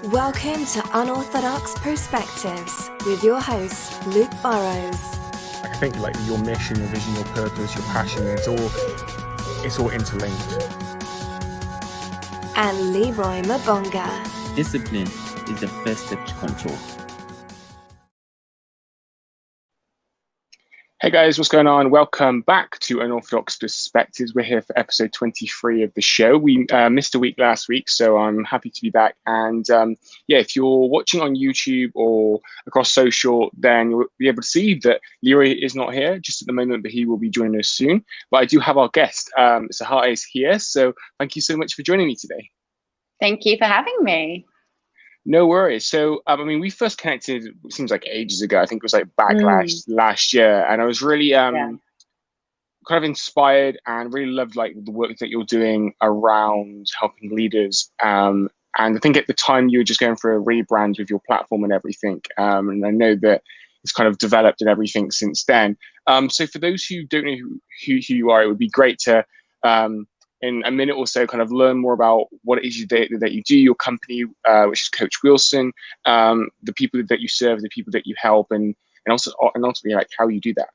Welcome to Unorthodox Perspectives with your host, Luke Burrows. I think like your mission, your vision, your purpose, your passion, it's all interlinked. And Leroy Mabonga. Discipline is the first step to control. Hey guys, what's going on? Welcome back to Unorthodox Perspectives. We're here for episode 23 of the show. We missed a week last week, so I'm happy to be back. And if you're watching on YouTube or across social, then you'll be able to see that Leroy is not here just at the moment, but he will be joining us soon. But I do have our guest, Sahar is here. So thank you so much for joining me today. Thank you for having me. No worries. So, we first connected, it seems like ages ago. I think it was like Backlash last year. And I was really kind of inspired and really loved like the work that you're doing around helping leaders. And I think at the time you were just going for a rebrand with your platform and everything. And I know that it's kind of developed and everything since then. So for those who don't know who you are, it would be great to in a minute or so kind of learn more about what it is that you do, your company, which is Coach Wilson, the people that you serve, the people that you help, and ultimately like how you do that.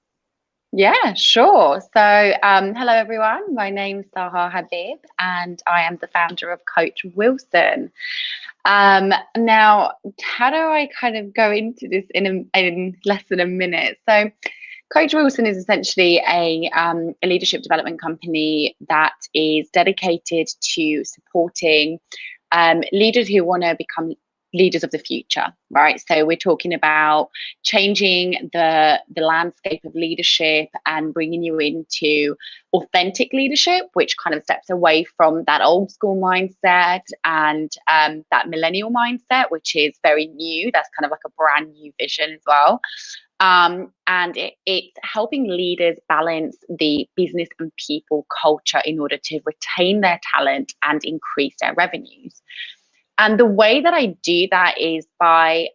Yeah, sure. So hello everyone, my name's Sahar Habib and I am the founder of Coach Wilson. Now, how do I kind of go into this in less than a minute? So Coach Wilson is essentially a leadership development company that is dedicated to supporting leaders who want to become leaders of the future, right? So we're talking about changing the landscape of leadership and bringing you into authentic leadership, which kind of steps away from that old school mindset and that millennial mindset, which is very new. That's kind of like a brand new vision as well. And it's helping leaders balance the business and people culture in order to retain their talent and increase their revenues. And the way that I do that is by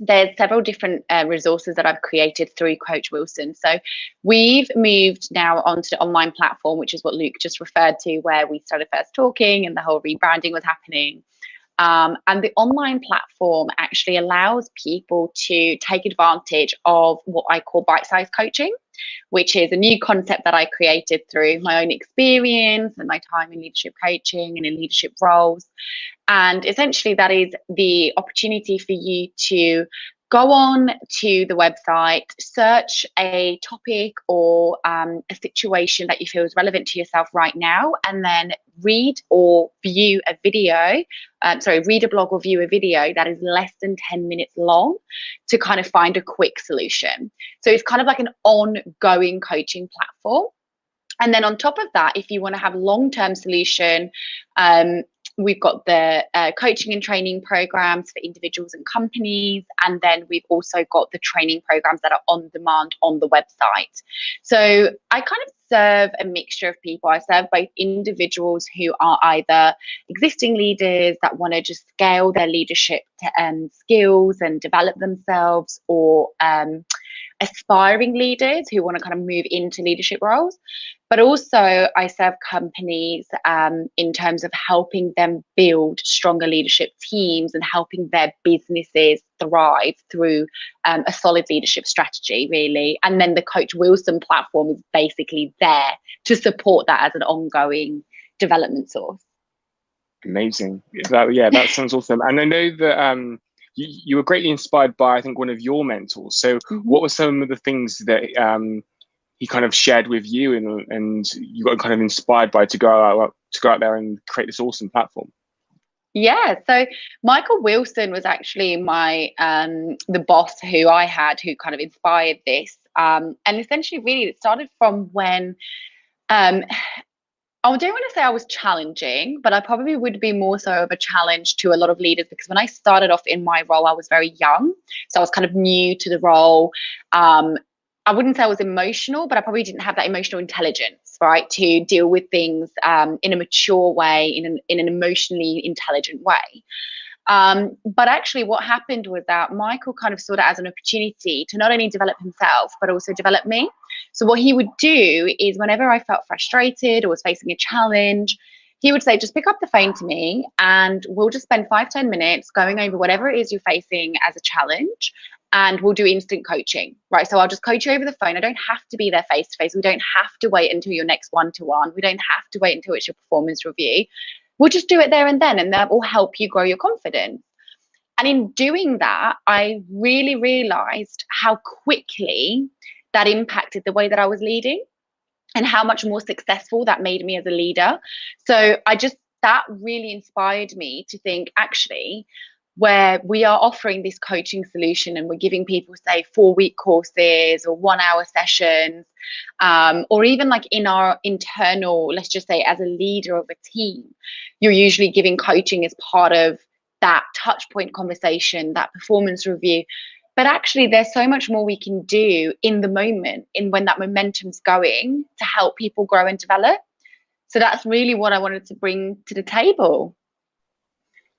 there's several different resources that I've created through Coach Wilson. So we've moved now onto the online platform, which is what Luke just referred to, where we started first talking and the whole rebranding was happening. And the online platform actually allows people to take advantage of what I call bite-sized coaching, which is a new concept that I created through my own experience and my time in leadership coaching and in leadership roles. And essentially that is the opportunity for you to go on to the website, search a topic or a situation that you feel is relevant to yourself right now, and then read or view a video, read a blog or view a video that is less than 10 minutes long to kind of find a quick solution. So it's kind of like an ongoing coaching platform. And then on top of that, if you want to have long-term solution, we've got the coaching and training programs for individuals and companies. And then we've also got the training programs that are on demand on the website. So I kind of serve a mixture of people. I serve both individuals who are either existing leaders that want to just scale their leadership skills and develop themselves, or aspiring leaders who want to kind of move into leadership roles. But also I serve companies in terms of helping them build stronger leadership teams and helping their businesses thrive through a solid leadership strategy, really. And then the Coach Wilson platform is basically there to support that as an ongoing development source. Amazing. That sounds awesome. And I know that you were greatly inspired by, I think, one of your mentors. So what were some of the things that he kind of shared with you and you got kind of inspired by to go out there and create this awesome platform? Yeah, so Michael Wilson was actually my the boss who I had, who kind of inspired this. And essentially, really, it started from when I don't want to say I was challenging, but I probably would be more so of a challenge to a lot of leaders, because when I started off in my role, I was very young. So I was kind of new to the role. I wouldn't say I was emotional, but I probably didn't have that emotional intelligence, right, to deal with things in a mature way, in an emotionally intelligent way. But actually what happened was that Michael kind of saw it as an opportunity to not only develop himself, but also develop me. So what he would do is whenever I felt frustrated or was facing a challenge, he would say, just pick up the phone to me and we'll just spend 5-10 minutes going over whatever it is you're facing as a challenge, and we'll do instant coaching, right? So I'll just coach you over the phone. I don't have to be there face to face. We don't have to wait until your next one-to-one. We don't have to wait until it's your performance review. We'll just do it there and then, and that will help you grow your confidence. And in doing that, I really realized how quickly that impacted the way that I was leading and how much more successful that made me as a leader. So that really inspired me to think, actually, where we are offering this coaching solution and we're giving people, say, 4-week courses or 1-hour sessions, or even like in our internal, let's just say as a leader of a team, you're usually giving coaching as part of that touch point conversation, that performance review. But actually, there's so much more we can do in the moment, in when that momentum's going, to help people grow and develop. So that's really what I wanted to bring to the table.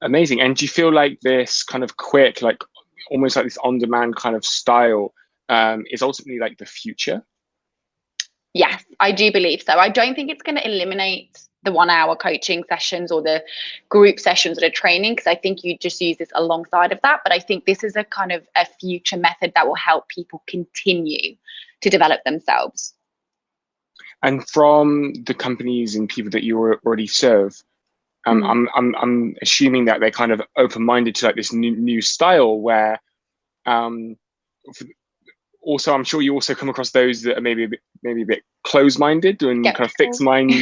Amazing. And do you feel like this kind of quick, like almost like this on-demand kind of style is ultimately like the future? Yes, I do believe so. I don't think it's going to eliminate the 1-hour coaching sessions or the group sessions or the training, because I think you just use this alongside of that. But I think this is a kind of a future method that will help people continue to develop themselves. And from the companies and people that you already serve, I'm assuming that they're kind of open-minded to like this new style where, also I'm sure you also come across those that are maybe a bit closed-minded and skeptical. Kind of fixed mind,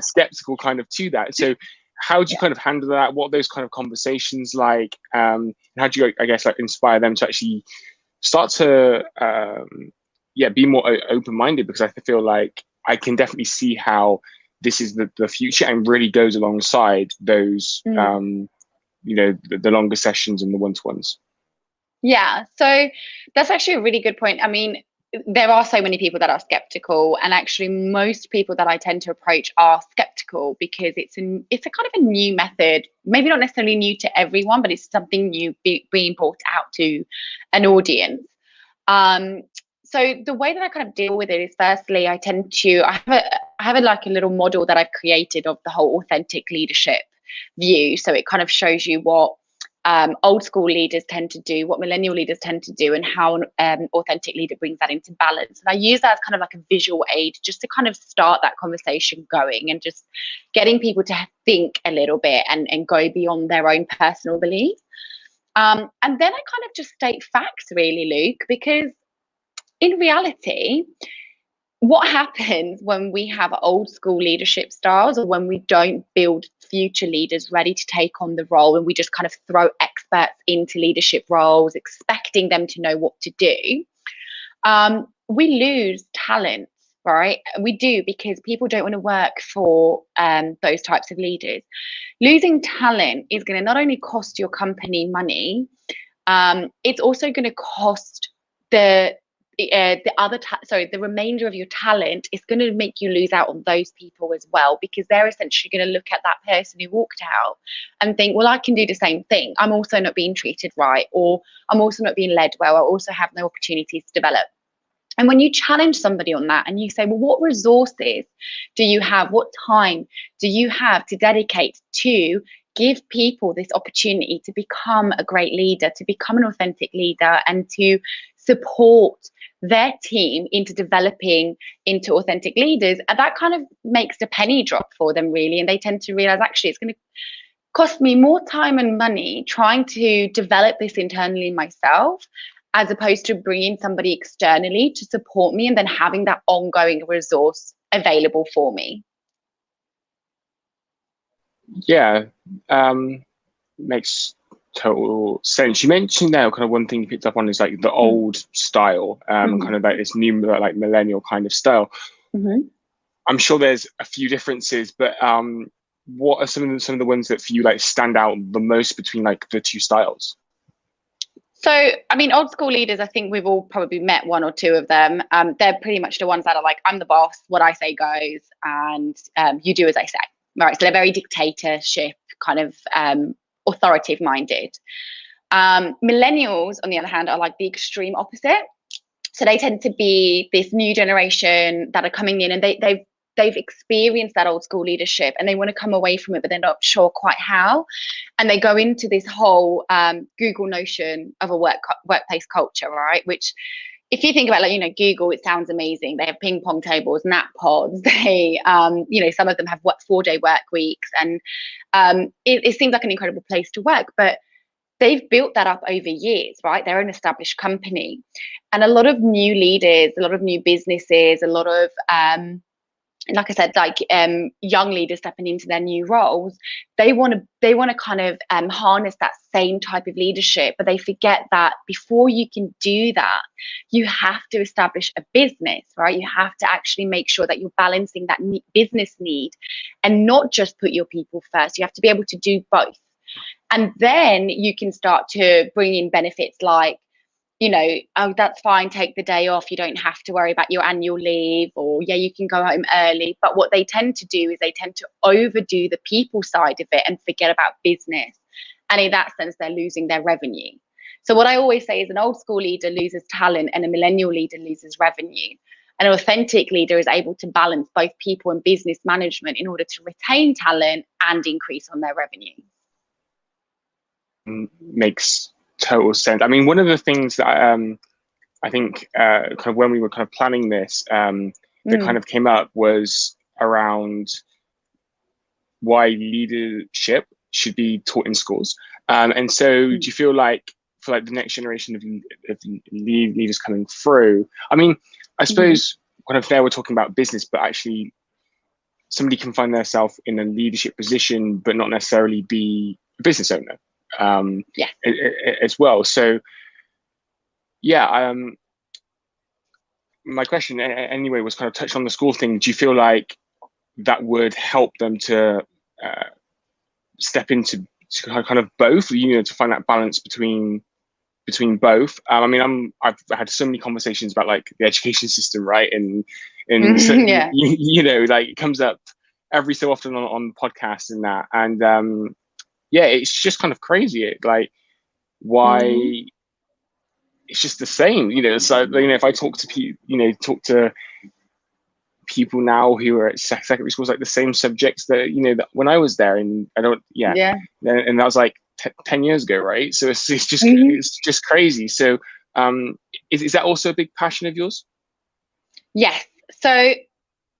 skeptical kind of to that. So how do you kind of handle that? What are those kind of conversations like? How do you, I guess, like inspire them to actually start to be more open-minded? Because I feel like I can definitely see how this is the future and really goes alongside those, the longer sessions and the one-to-ones. Yeah, so that's actually a really good point. I mean, there are so many people that are skeptical, and actually most people that I tend to approach are skeptical because it's a kind of a new method, maybe not necessarily new to everyone, but it's something new being brought out to an audience. So the way that I kind of deal with it is, firstly, I have a little model that I've created of the whole authentic leadership view. So it kind of shows you what old school leaders tend to do, what millennial leaders tend to do, and how an authentic leader brings that into balance. And I use that as kind of like a visual aid just to kind of start that conversation going and just getting people to think a little bit and go beyond their own personal beliefs. And then I kind of just state facts, really, Luke, because in reality, what happens when we have old school leadership styles, or when we don't build future leaders ready to take on the role, and we just kind of throw experts into leadership roles, expecting them to know what to do, we lose talent, right? We do, because people don't want to work for those types of leaders. Losing talent is going to not only cost your company money, it's also going to cost the remainder of your talent. Is going to make you lose out on those people as well, because they're essentially going to look at that person who walked out and think, well, I can do the same thing. I'm also not being treated right, or I'm also not being led well. I also have no opportunities to develop. And when you challenge somebody on that and you say, well, what resources do you have? What time do you have to dedicate to give people this opportunity to become a great leader, to become an authentic leader, and to support their team into developing into authentic leaders? And that kind of makes the penny drop for them, really. And they tend to realize, actually, it's going to cost me more time and money trying to develop this internally myself, as opposed to bringing somebody externally to support me and then having that ongoing resource available for me. Yeah, makes total sense. You mentioned now kind of one thing you picked up on is like the old style, kind of like this new like millennial kind of style. I'm sure there's a few differences, but what are some of the ones that for you like stand out the most between like the two styles? So, I mean, old school leaders, I think we've all probably met one or two of them. They're pretty much the ones that are like, I'm the boss, what I say goes, and you do as I say. Right, so they're very dictatorship, kind of authoritative minded. Millennials, on the other hand, are like the extreme opposite. So they tend to be this new generation that are coming in, and they've experienced that old school leadership and they want to come away from it, but they're not sure quite how. And they go into this whole Google notion of a workplace culture, right? Which, if you think about, like, you know, Google, it sounds amazing. They have ping pong tables, nap pods. They, you know, some of them have 4-day work weeks, and it seems like an incredible place to work. But they've built that up over years, right? They're an established company, and a lot of new leaders, a lot of new businesses, a lot of like I said, like young leaders stepping into their new roles, they want to kind of harness that same type of leadership, but they forget that before you can do that, you have to establish a business, right? You have to actually make sure that you're balancing that business need and not just put your people first. You have to be able to do both. And then you can start to bring in benefits like, you know, oh, that's fine, take the day off. You don't have to worry about your annual leave, or yeah, you can go home early. But what they tend to do is they tend to overdo the people side of it and forget about business. And in that sense, they're losing their revenue. So what I always say is an old school leader loses talent and a millennial leader loses revenue. An authentic leader is able to balance both people and business management in order to retain talent and increase on their revenue. Makes total sense. I mean, one of the things that I think kind of when we were kind of planning this, that kind of came up was around why leadership should be taught in schools. And so do you feel like for like the next generation of leaders coming through, I mean, I suppose kind of there we're talking about business, but actually somebody can find themselves in a leadership position, but not necessarily be a business owner. As well. So yeah, my question anyway was kind of touched on the school thing. Do you feel like that would help them to step into kind of both, you know, to find that balance between both? I mean, I've had so many conversations about like the education system, right? And so, you know, like it comes up every so often on podcasts and that, and yeah, it's just kind of crazy. Like, why it's just the same, you know? So, you know, if I talk to people, you know, people now who are at secondary schools, like the same subjects that, you know, that when I was there, and I don't, and that was like 10 years ago, right? So it's just it's just crazy. So, is that also a big passion of yours? Yes. So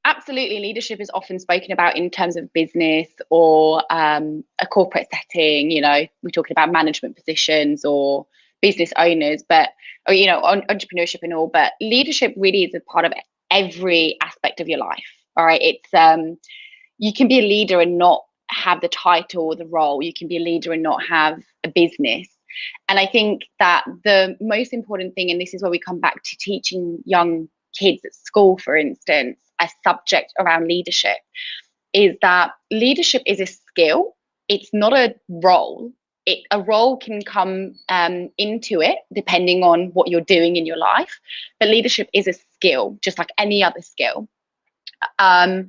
absolutely, leadership is often spoken about in terms of business or a corporate setting. You know, we're talking about management positions or business owners, but, or, you know, entrepreneurship and all. But leadership really is a part of every aspect of your life. All right, it's you can be a leader and not have the title or the role. You can be a leader and not have a business. And I think that the most important thing, and this is where we come back to teaching young kids at school, for instance, a subject around leadership, is that leadership is a skill. It's not a role. A role can come into it depending on what you're doing in your life, but leadership is a skill, just like any other skill. I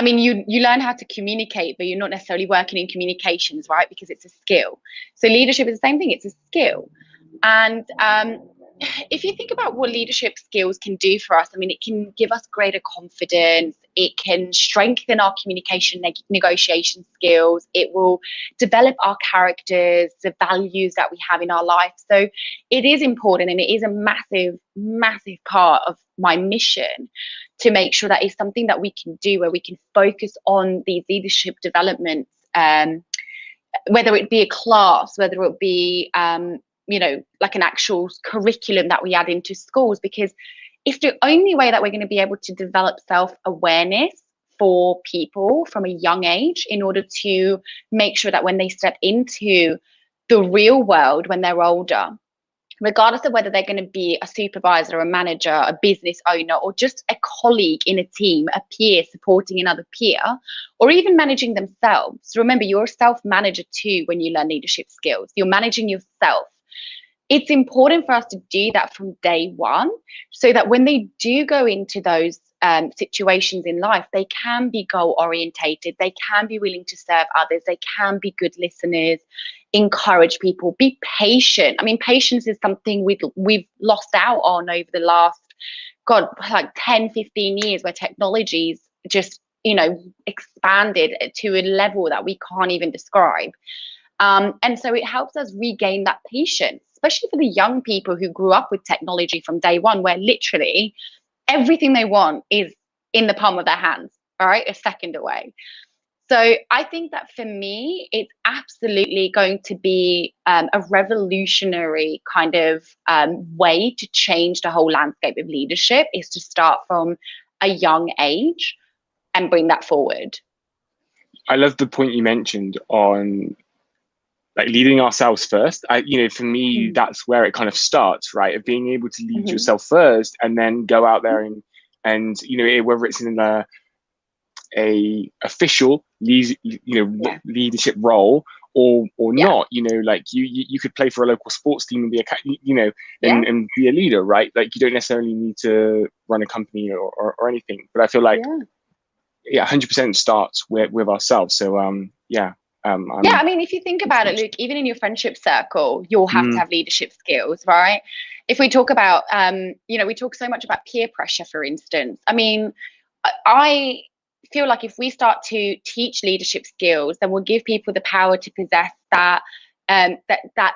mean, you learn how to communicate, but you're not necessarily working in communications, right? Because it's a skill. So leadership is the same thing. It's a skill. And if you think about what leadership skills can do for us, I mean, it can give us greater confidence. It can strengthen our communication, negotiation skills. It will develop our characters, the values that we have in our life. So it is important, and it is a massive, massive part of my mission to make sure that it's something that we can do, where we can focus on these leadership developments, whether it be a class, whether it be you know, like an actual curriculum that we add into schools, because it's the only way that we're going to be able to develop self-awareness for people from a young age, in order to make sure that when they step into the real world when they're older, regardless of whether they're going to be a supervisor, a manager, a business owner, or just a colleague in a team, a peer supporting another peer, or even managing themselves. Remember, you're a self-manager too when you learn leadership skills. You're managing yourself. It's important for us to do that from day one, so that when they do go into those situations in life, they can be goal orientated, they can be willing to serve others, they can be good listeners, encourage people, be patient. I mean, patience is something we've lost out on over the last, like 10, 15 years, where technology's just, you know, expanded to a level that we can't even describe. And so it helps us regain that patience, especially for the young people who grew up with technology from day one, where literally everything they want is in the palm of their hands, all right, a second away. So I think that for me, it's absolutely going to be a revolutionary kind of way to change the whole landscape of leadership, is to start from a young age and bring that forward. I love the point you mentioned on like leading ourselves first. For me, that's where it kind of starts, right? Of being able to lead yourself first and then go out there and whether it's in a official leadership role or not, like you could play for a local sports team and be and be a leader, right? Like you don't necessarily need to run a company or anything, but I feel like 100% starts with ourselves. So I mean, if you think about it, Luke, even in your friendship circle, you'll have to have leadership skills, right? If we talk about we talk so much about peer pressure, for instance. I mean, I feel like if we start to teach leadership skills, then we'll give people the power to possess that that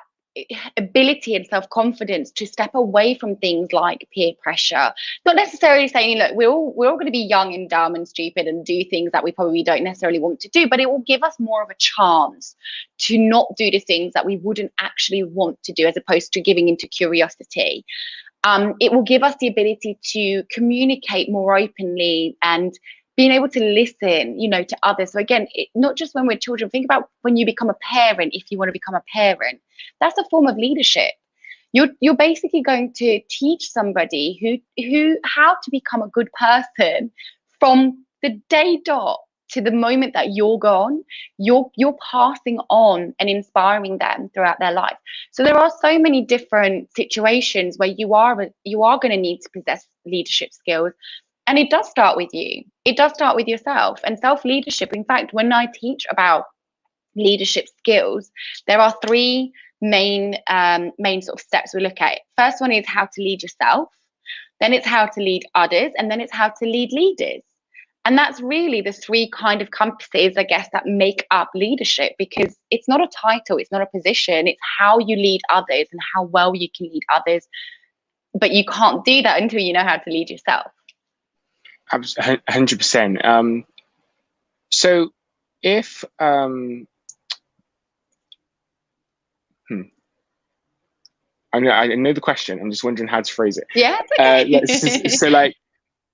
ability and self-confidence to step away from things like peer pressure. Not necessarily saying, look, we're all going to be young and dumb and stupid and do things that we probably don't necessarily want to do, but it will give us more of a chance to not do the things that we wouldn't actually want to do, as opposed to giving into curiosity. It will give us the ability to communicate more openly and being able to listen, to others. So again, not just when we're children, think about when you become a parent. If you want to become a parent, that's a form of leadership. You're basically going to teach somebody who how to become a good person from the day dot to the moment that you're gone. You're passing on and inspiring them throughout their life. So there are so many different situations where you are going to need to possess leadership skills. And it does start with you. It does start with yourself and self-leadership. In fact, when I teach about leadership skills, there are three main sort of steps we look at. First one is how to lead yourself. Then it's how to lead others. And then it's how to lead leaders. And that's really the three kind of compasses, I guess, that make up leadership, because it's not a title, it's not a position, it's how you lead others and how well you can lead others. But you can't do that until you know how to lead yourself. 100%. So if I know the question, I'm just wondering how to phrase it. Yeah, it's okay. So like,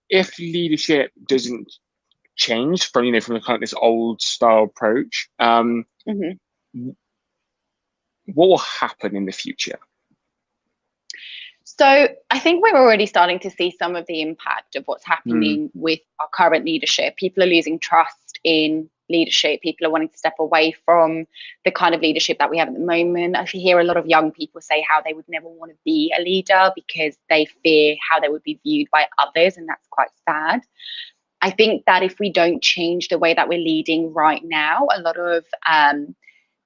if leadership doesn't change from from kind of this old style approach, what will happen in the future? So I think we're already starting to see some of the impact of what's happening with our current leadership. People are losing trust in leadership. People are wanting to step away from the kind of leadership that we have at the moment. I hear a lot of young people say how they would never want to be a leader because they fear how they would be viewed by others, and that's quite sad. I think that if we don't change the way that we're leading right now, a lot of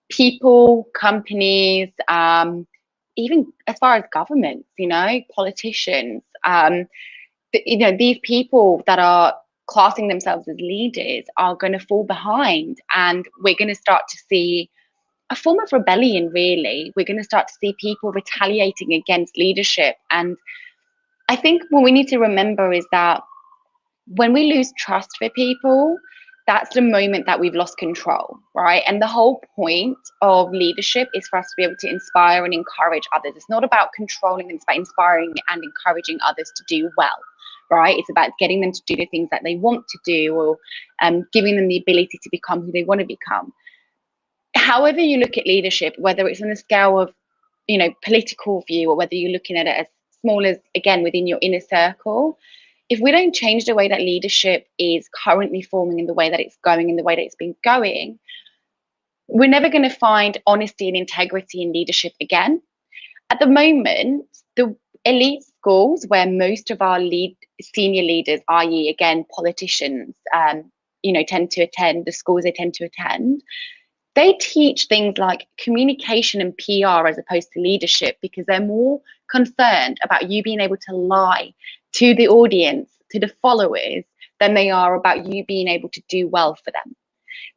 people, companies, even as far as governments, politicians, these people that are classing themselves as leaders are going to fall behind, and we're going to start to see a form of rebellion, really. We're going to start to see people retaliating against leadership. And I think what we need to remember is that when we lose trust for people, that's the moment that we've lost control, right? And the whole point of leadership is for us to be able to inspire and encourage others. It's not about controlling them, it's about inspiring and encouraging others to do well, right? It's about getting them to do the things that they want to do, or giving them the ability to become who they want to become. However you look at leadership, whether it's on the scale of, political view, or whether you're looking at it as small as, again, within your inner circle, if we don't change the way that leadership is currently forming, in the way that it's going, in the way that it's been going, we're never going to find honesty and integrity in leadership again. At the moment, the elite schools where most of our senior leaders, i.e. again, politicians, tend to attend, the schools they tend to attend, they teach things like communication and PR as opposed to leadership, because they're more concerned about you being able to lie to the audience to the followers than they are about you being able to do well for them.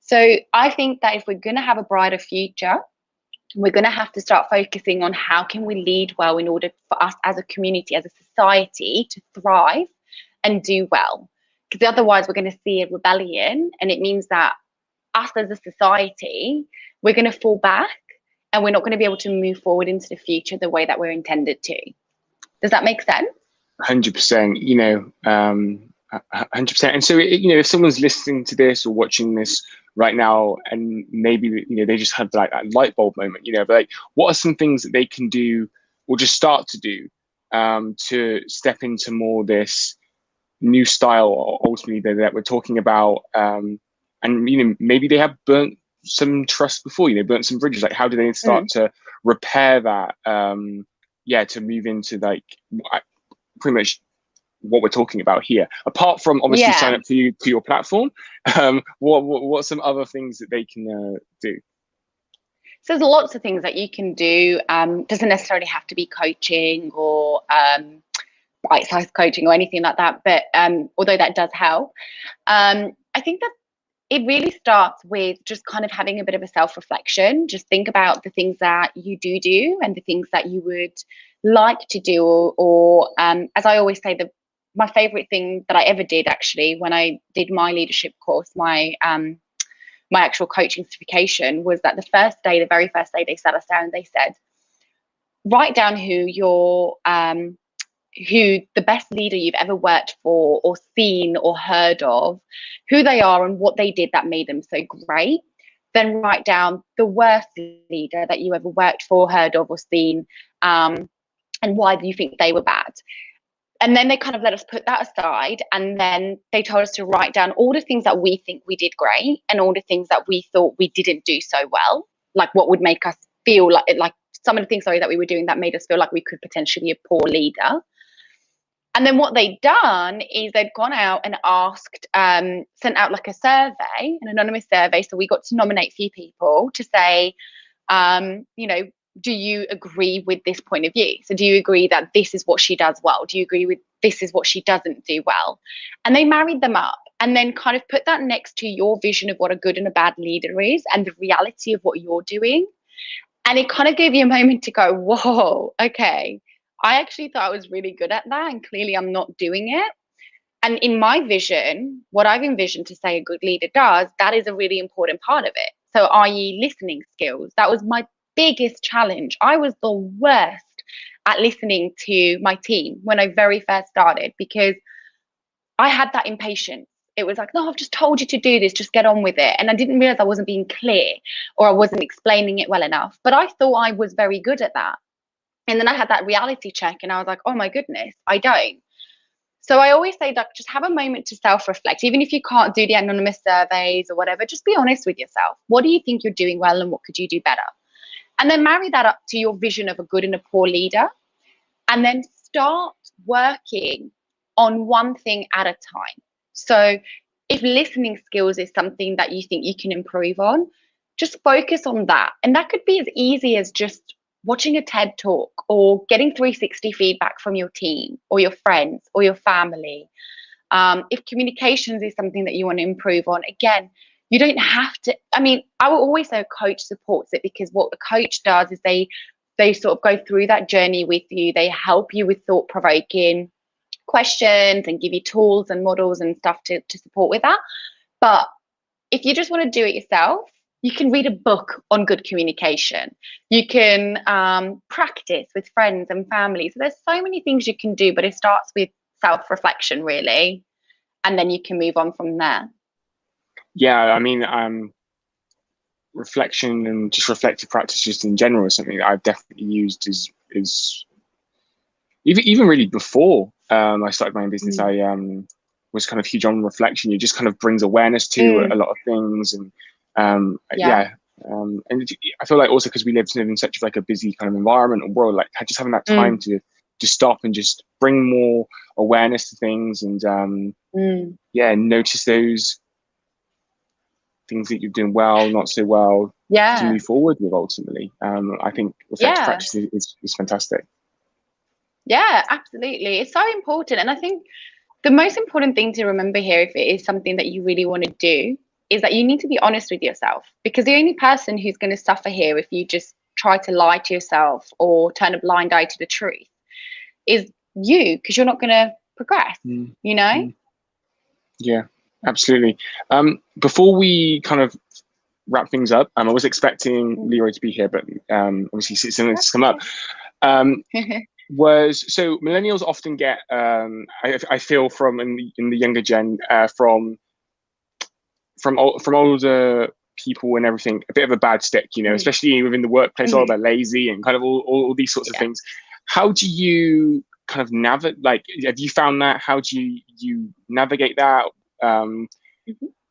So I think that if we're going to have a brighter future, we're going to have to start focusing on how can we lead well in order for us as a community, as a society, to thrive and do well. Because otherwise we're going to see a rebellion, and it means that us as a society, we're going to fall back and we're not going to be able to move forward into the future the way that we're intended to. Does that make sense? 100%, 100%. And so, if someone's listening to this or watching this right now, and maybe, they just had like that light bulb moment, but like, what are some things that they can do or just start to do to step into more this new style, ultimately, that we're talking about? And, maybe they have burnt some trust before, burnt some bridges. Like, how do they start to repair that? To move into like pretty much what we're talking about here, apart from obviously sign up to your platform. What some other things that they can do? So there's lots of things that you can do. Doesn't necessarily have to be coaching or bite-sized coaching or anything like that, but although that does help, I think that it really starts with just kind of having a bit of a self-reflection. Just think about the things that you do and the things that you would like to do, or as I always say, my favorite thing that I ever did, actually, when I did my leadership course, my actual coaching certification, was that the very first day they sat us down and they said, write down who the best leader you've ever worked for or seen or heard of, who they are and what they did that made them so great. Then write down the worst leader that you ever worked for, heard of, or seen, and why do you think they were bad. And then they kind of let us put that aside, and then they told us to write down all the things that we think we did great and all the things that we thought we didn't do so well, like what would make us feel like some of the things that we were doing that made us feel like we could potentially be a poor leader. And then what they'd done is they'd gone out and sent out like a survey, an anonymous survey. So we got to nominate a few people to say, do you agree with this point of view? So do you agree that this is what she does well? Do you agree with this is what she doesn't do well? And they married them up and then kind of put that next to your vision of what a good and a bad leader is and the reality of what you're doing. And it kind of gave you a moment to go, whoa, okay, I actually thought I was really good at that, and clearly I'm not doing it. And in my vision, what I've envisioned to say a good leader does, that is a really important part of it. So i.e. listening skills. That was my biggest challenge. I was the worst at listening to my team when I very first started, because I had that impatience. It was like, no, I've just told you to do this, just get on with it. And I didn't realize I wasn't being clear or I wasn't explaining it well enough. But I thought I was very good at that. And then I had that reality check and I was like, oh my goodness, I don't. So I always say that just have a moment to self-reflect. Even if you can't do the anonymous surveys or whatever, just be honest with yourself. What do you think you're doing well and what could you do better? And then marry that up to your vision of a good and a poor leader. And then start working on one thing at a time. So if listening skills is something that you think you can improve on, just focus on that. And that could be as easy as just watching a TED talk or getting 360 feedback from your team or your friends or your family. If communications is something that you want to improve on, again, you don't have to. I mean, I will always say a coach supports it, because what a coach does is they sort of go through that journey with you. They help you with thought-provoking questions and give you tools and models and stuff to support with that. But if you just want to do it yourself, you can read a book on good communication. You can practice with friends and family. So there's so many things you can do, but it starts with self-reflection, really, and then you can move on from there. Yeah, I mean, reflection and just reflective practice just in general is something that I've definitely used is even really before I started my own business. I was kind of huge on reflection. It just kind of brings awareness to a lot of things, and and I feel like also because we live in such like a busy kind of environment and world, like just having that time to stop and just bring more awareness to things, and notice those things that you're doing well, not so well, to move forward with ultimately. I think reflective practice is fantastic. Yeah, absolutely. It's so important. And I think The most important thing to remember here, if it is something that you really want to do, is that you need to be honest with yourself, because the only person who's going to suffer here if you just try to lie to yourself or turn a blind eye to the truth is you, because you're not going to progress, you know? Yeah, absolutely. Before we kind of wrap things up, I was expecting Leroy to be here, but obviously something has come up. So millennials often get, I feel from in the younger gen, from older people and everything, a bit of a bad stick, you know, especially within the workplace. Oh, they're lazy and kind of all these sorts of things. How do you kind of navigate? Like, have you found that? How do you navigate that?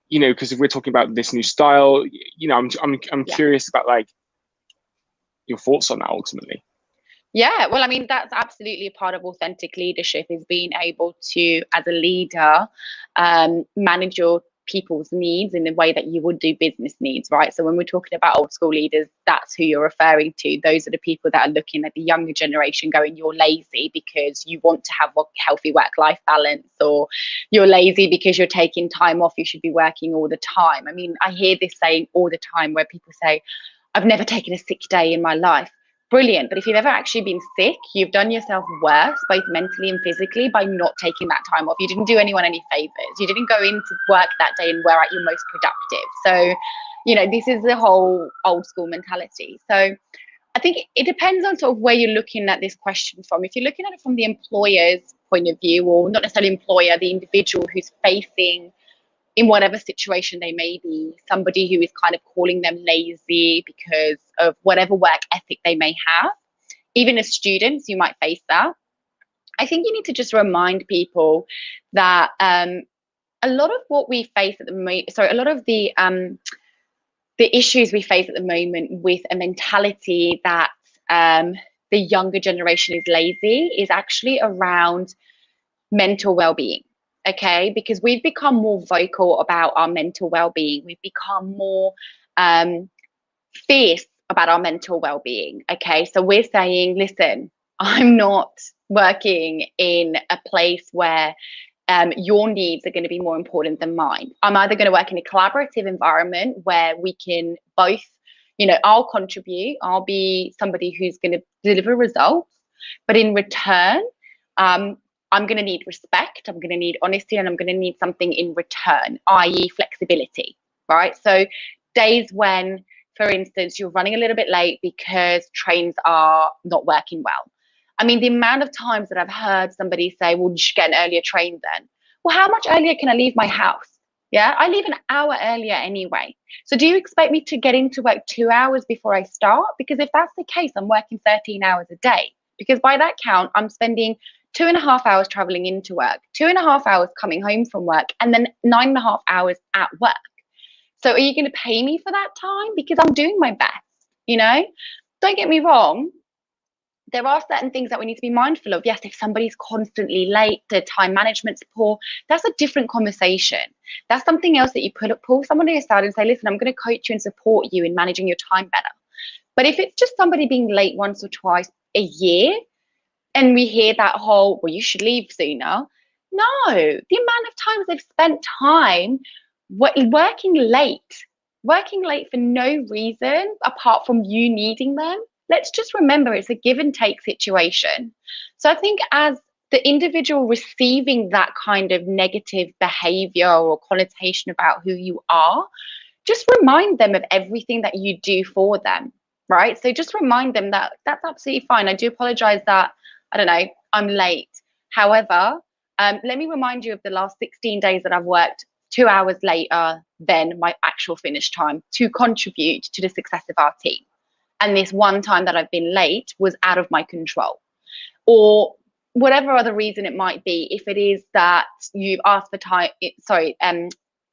You know, because if we're talking about this new style, you know, I'm curious about like your thoughts on that ultimately. Yeah, well, I mean, that's absolutely a part of authentic leadership, is being able to, as a leader, manage your people's needs in the way that you would do business needs, right? So when we're talking about old school leaders, that's who you're referring to. Those are the people that are looking at the younger generation going, you're lazy because you want to have a healthy work-life balance, or you're lazy because you're taking time off, you should be working all the time. I mean, I hear this saying all the time where people say, I've never taken a sick day in my life. Brilliant. But if you've ever actually been sick, you've done yourself worse, both mentally and physically, by not taking that time off. You didn't do anyone any favors. You didn't go into work that day and were at your most productive. So, you know, this is the whole old school mentality. So I think it depends on sort of where you're looking at this question from. If you're looking at it from the employer's point of view, or not necessarily employer, the individual who's facing, in whatever situation they may be, somebody who is kind of calling them lazy because of whatever work ethic they may have. Even as students, you might face that. I think you need to just remind people that a lot of what we face at the moment, a lot of the issues we face at the moment with a mentality that the younger generation is lazy is actually around mental well-being. Okay, because we've become more vocal about our mental well-being. We've become more fierce about our mental well-being. Okay, so we're saying, listen, I'm not working in a place where your needs are going to be more important than mine. I'm either going to work in a collaborative environment where we can both, you know, I'll contribute, I'll be somebody who's going to deliver results, but in return, I'm going to need respect, I'm going to need honesty, and I'm going to need something in return, i.e. flexibility, right? So days when, for instance, you're running a little bit late because trains are not working well. I mean, the amount of times that I've heard somebody say, well, you should get an earlier train then. Well, how much earlier can I leave my house? Yeah, I leave an hour earlier anyway. So do you expect me to get into work 2 hours before I start? Because if that's the case, I'm working 13 hours a day. Because by that count, I'm spending 2.5 hours traveling into work, 2.5 hours coming home from work, and then 9.5 hours at work. So are you going to pay me for that time? Because I'm doing my best, you know? Don't get me wrong. There are certain things that we need to be mindful of. Yes, if somebody's constantly late, the time management's poor, that's a different conversation. That's something else that you pull somebody aside and say, listen, I'm going to coach you and support you in managing your time better. But if it's just somebody being late once or twice a year, and we hear that whole, well, you should leave sooner. No, the amount of times they've spent time working late for no reason apart from you needing them. Let's just remember it's a give and take situation. So I think as the individual receiving that kind of negative behavior or connotation about who you are, just remind them of everything that you do for them, right? So just remind them that that's absolutely fine. I do apologize that, I don't know, I'm late. However, let me remind you of the last 16 days that I've worked 2 hours later than my actual finish time to contribute to the success of our team. And this one time that I've been late was out of my control. Or whatever other reason it might be, if it is that you've asked for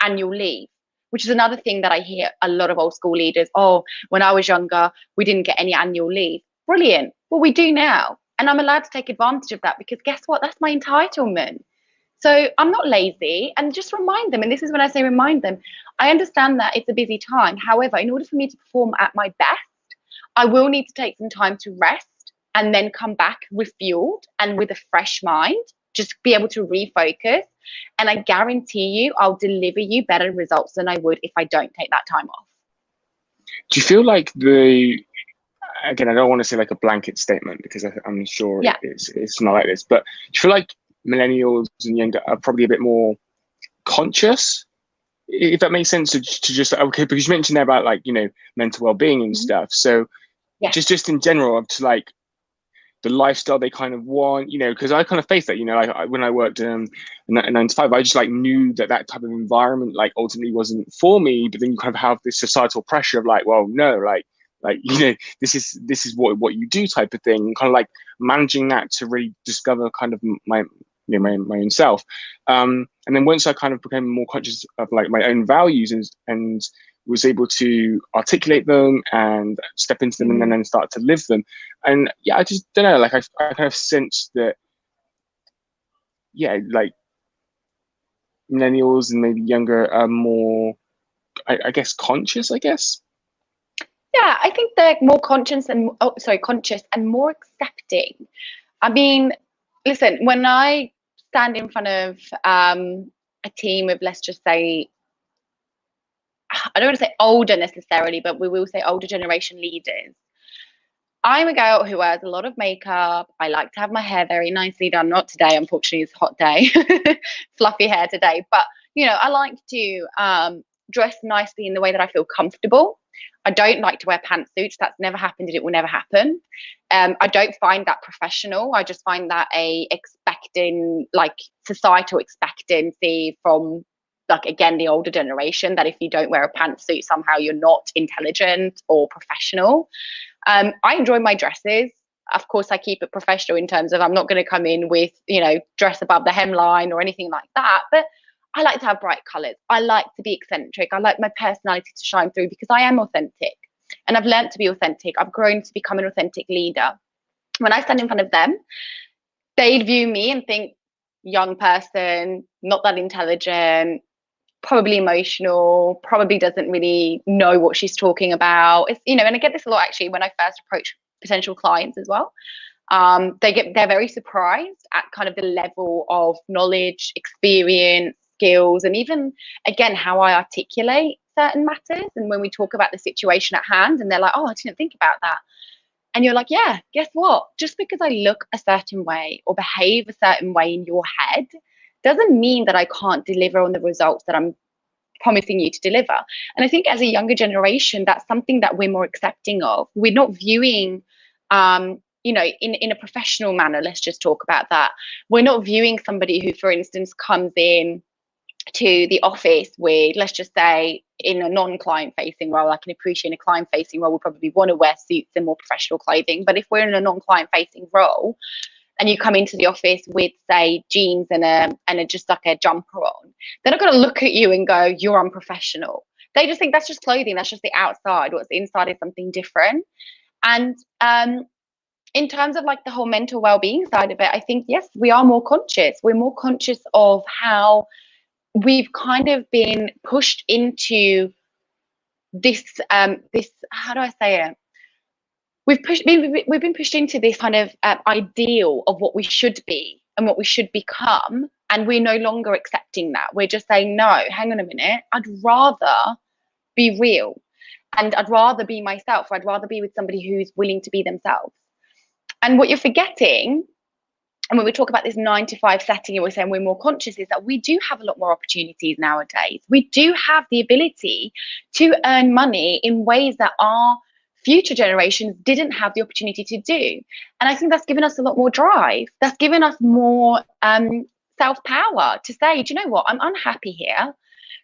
annual leave, which is another thing that I hear a lot of old school leaders, oh, when I was younger, we didn't get any annual leave. Brilliant. Well, we do now. And I'm allowed to take advantage of that because guess what? That's my entitlement. So I'm not lazy, and just remind them. And this is when I say remind them. I understand that it's a busy time. However, in order for me to perform at my best, I will need to take some time to rest and then come back refueled and with a fresh mind. just be able to refocus. And I guarantee you, I'll deliver you better results than I would if I don't take that time off. Do you feel like again, I don't want to say like a blanket statement because I'm sure it's not like this, but do you feel like millennials and younger are probably a bit more conscious, if that makes sense, to just, okay, because you mentioned there about like, mental well-being and stuff. So just in general, up to like the lifestyle they kind of want, because I kind of face that, when I worked in 9 to 5, I just like knew that type of environment like ultimately wasn't for me. But then you kind of have this societal pressure of like, well, no, like this is what you do type of thing, and kind of like managing that to really discover kind of my own self. And then once I kind of became more conscious of like my own values and was able to articulate them and step into them and then start to live them. And I just don't know, like I kind of sensed that, like millennials and maybe younger are more, I guess, conscious, I guess. Yeah, I think they're more conscious and more accepting. I mean, listen, when I stand in front of a team of, let's just say, I don't want to say older necessarily, but we will say older generation leaders. I'm a girl who wears a lot of makeup. I like to have my hair very nicely done. Not today, unfortunately, it's a hot day. Fluffy hair today. But, I like to dress nicely in the way that I feel comfortable. I don't like to wear pantsuits. That's never happened and it will never happen. I don't find that professional. I just find that societal expectancy from, like, again, the older generation, that if you don't wear a pantsuit, somehow you're not intelligent or professional. I enjoy my dresses. Of course, I keep it professional in terms of I'm not going to come in with, dress above the hemline or anything like that. But I like to have bright colours. I like to be eccentric. I like my personality to shine through because I am authentic. And I've learned to be authentic. I've grown to become an authentic leader. When I stand in front of them, they view me and think, young person, not that intelligent, probably emotional, probably doesn't really know what she's talking about. It's, and I get this a lot actually when I first approach potential clients as well. They're very surprised at kind of the level of knowledge, experience, skills, and even, again, how I articulate certain matters. And when we talk about the situation at hand, and they're like, oh, I didn't think about that. And you're like, yeah, guess what? Just because I look a certain way or behave a certain way in your head doesn't mean that I can't deliver on the results that I'm promising you to deliver. And I think as a younger generation, that's something that we're more accepting of. We're not viewing, in a professional manner, let's just talk about that. We're not viewing somebody who, for instance, comes in to the office with, let's just say, in a non-client facing role. I can appreciate a client facing role, we'll probably want to wear suits and more professional clothing. But if we're in a non-client facing role and you come into the office with, say, jeans and just like a jumper on, they're not going to look at you and go, you're unprofessional. They just think that's just clothing. That's just the outside. What's inside is something different. And in terms of like the whole mental well-being side of it, I think, yes, we are more conscious. We're more conscious of how we've kind of been pushed into this, how do I say it? We've been pushed into this kind of ideal of what we should be and what we should become, and we're no longer accepting that. We're just saying, no, hang on a minute, I'd rather be real, and I'd rather be myself, or I'd rather be with somebody who's willing to be themselves. And what you're forgetting, and when we talk about this 9 to 5 setting, and we're saying we're more conscious, is that we do have a lot more opportunities nowadays. We do have the ability to earn money in ways that our future generations didn't have the opportunity to do. And I think that's given us a lot more drive. That's given us more self-power to say, do you know what? I'm unhappy here.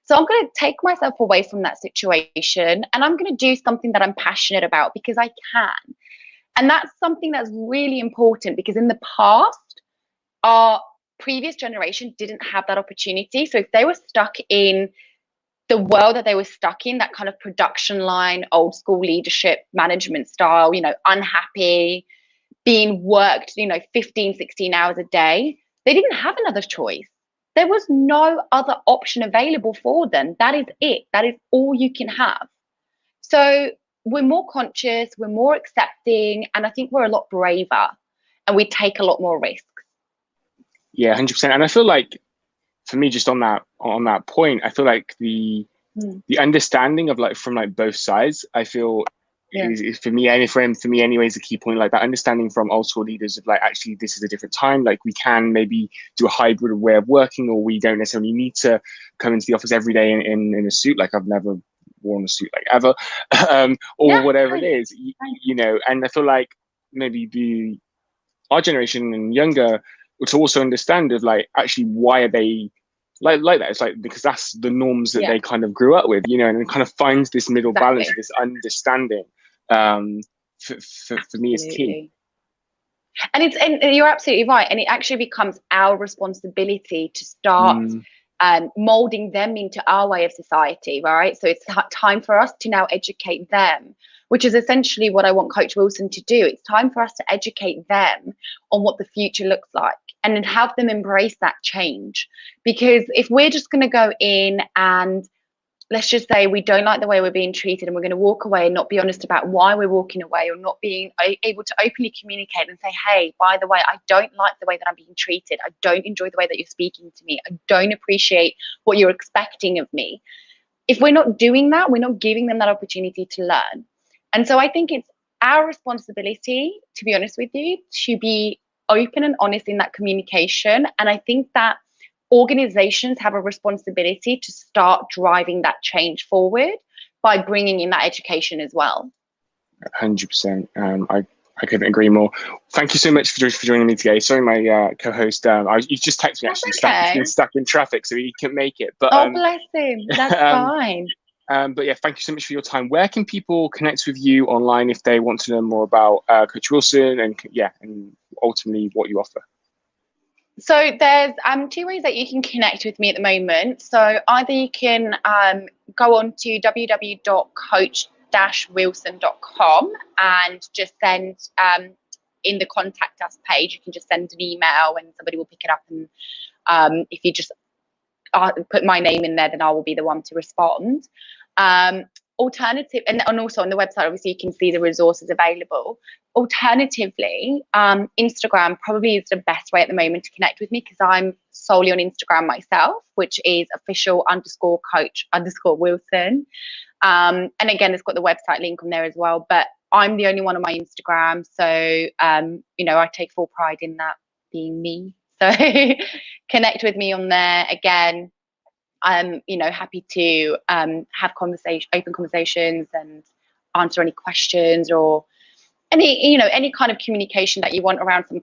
So I'm going to take myself away from that situation and I'm going to do something that I'm passionate about because I can. And that's something that's really important, because in the past, our previous generation didn't have that opportunity. So if they were stuck in the world that they were stuck in, that kind of production line, old school leadership management style, unhappy, being worked, 15, 16 hours a day, they didn't have another choice. There was no other option available for them. That is it. That is all you can have. So we're more conscious, we're more accepting, and I think we're a lot braver and we take a lot more risks. Yeah, 100%. And I feel like, for me, just on that point, I feel like the understanding of like from like both sides, I feel is for me, and for me anyway, is a key point. Like that understanding from old school leaders of like, actually this is a different time. Like we can maybe do a hybrid way of working, or we don't necessarily need to come into the office every day in a suit. Like I've never worn a suit like ever, or whatever it is, you know. And I feel like maybe our generation and younger to also understand of like, actually why are they like that? It's like because that's the norms that they kind of grew up with, you know, and it kind of finds this middle balance, this understanding. For me is key. And you're absolutely right. And it actually becomes our responsibility to start molding them into our way of society, right? So it's time for us to now educate them, which is essentially what I want Coach Wilson to do. It's time for us to educate them on what the future looks like and then have them embrace that change. Because if we're just going to go in and let's just say we don't like the way we're being treated and we're going to walk away and not be honest about why we're walking away, or not being able to openly communicate and say, hey, by the way, I don't like the way that I'm being treated. I don't enjoy the way that you're speaking to me. I don't appreciate what you're expecting of me. If we're not doing that, we're not giving them that opportunity to learn. And so I think it's our responsibility, to be honest with you, to be open and honest in that communication. And I think that organizations have a responsibility to start driving that change forward by bringing in that education as well. 100%. I couldn't agree more. Thank you so much for joining me today. Sorry, my co-host, you just texted me actually. He's been stuck in traffic, so he couldn't make it. But bless him. That's fine. But yeah, thank you so much for your time. Where can people connect with you online if they want to know more about Coach Wilson and ultimately what you offer? So there's two ways that you can connect with me at the moment. So either you can go on to www.coach-wilson.com and just send in the contact us page, you can just send an email and somebody will pick it up. And if you just put my name in there, then I will be the one to respond. Alternative, and also on the website, obviously you can see the resources available. Alternatively, Instagram probably is the best way at the moment to connect with me, because I'm solely on Instagram myself, which is official_coach_Wilson. And again, it's got the website link on there as well, but I'm the only one on my Instagram. So, I take full pride in that being me. So connect with me on there. Again, I'm, happy to have open conversations and answer any questions or any kind of communication that you want around some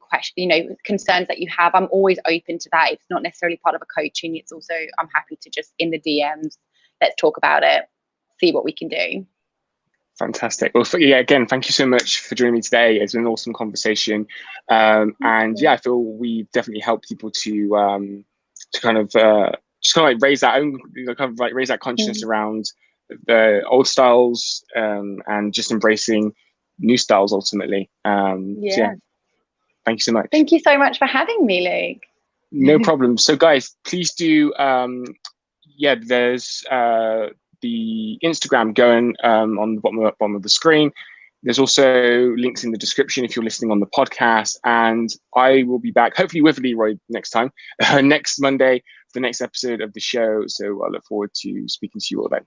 concerns that you have. I'm always open to that. It's not necessarily part of a coaching. It's also, I'm happy to just in the DMs, let's talk about it, see what we can do. Fantastic. Well, again, thank you so much for joining me today. It's been an awesome conversation. I feel we've definitely helped people to kind of raise that own, raise that consciousness around the old styles and just embracing new styles ultimately. Thank you so much. Thank you so much for having me, Luke. No problem. So guys, please do, there's the Instagram going on the bottom of the screen. There's also links in the description if you're listening on the podcast. And I will be back, hopefully with Leroy next time, next Monday, for the next episode of the show. So I look forward to speaking to you all then.